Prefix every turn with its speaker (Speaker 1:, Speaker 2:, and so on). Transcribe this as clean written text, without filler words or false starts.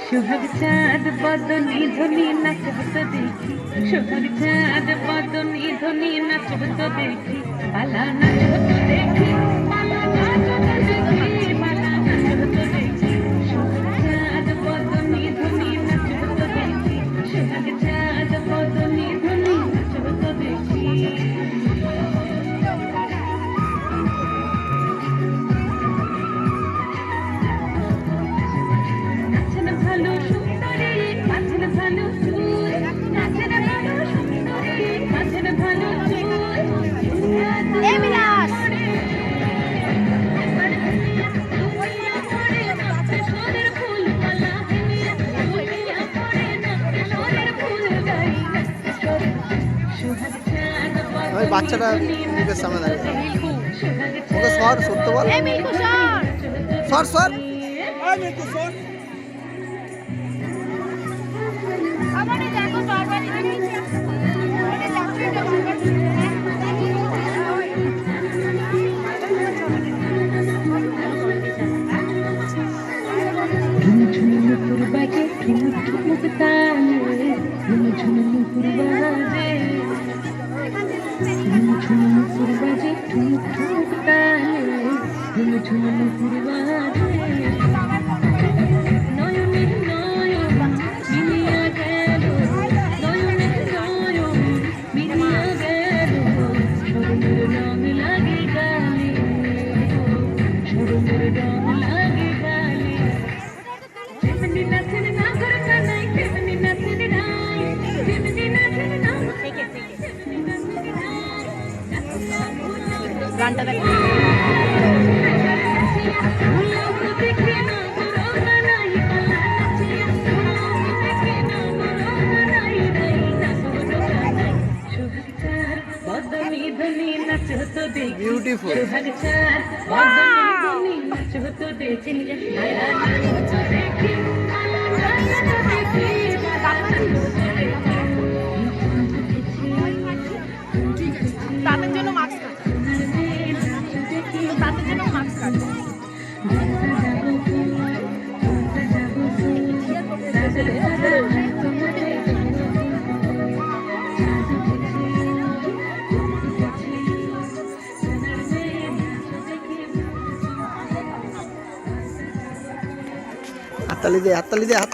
Speaker 1: সোহাগ চাঁদ বদনি ধ্বনি নাচত দেখি, সোহাগ চাঁদ বদনি ধ্বনি নাচত দেখি, পালা নাচত দেখি, পালা নাচত দেখি, পালা নাচত দেখি, সোহাগ চাঁদ বদনি ধ্বনি নাচত দেখি, সোহাগ চাঁদ বদনি ধ্বনি নাচত দেখি।
Speaker 2: ওই বাচ্চাটা মুখের সামনে দাঁড়িয়ে ওকে সর সরতে বল, সর সর
Speaker 1: ঝুমঝুমুকুর বাজে ঠুমুক ঠুমুক তালে, ঝুমঝুমুকুর বাজে, ঝুমঝুমুকুর বাজে ঠুমুক ঠুমুক তালে, ঝুমঝুমুকুর বাজে। নয়নের নয়ন মিলিয়া গেল, নয়নের নয়ন মিলিয়া গেল, শরমের রং লাগে গালে, শরমের রং লাগে গালে। তেমনি নাচেন নাগর কানাই, তেমনি নাচেন নাই, তেমনি নাচেন না থেকে থেকে গানটা দেখো।
Speaker 2: বিউটিফুল।
Speaker 3: তাদের জন্য মাস্ক তাদের জন্য মাস্ক
Speaker 2: হাততালি দে, হাততালি দে, হাত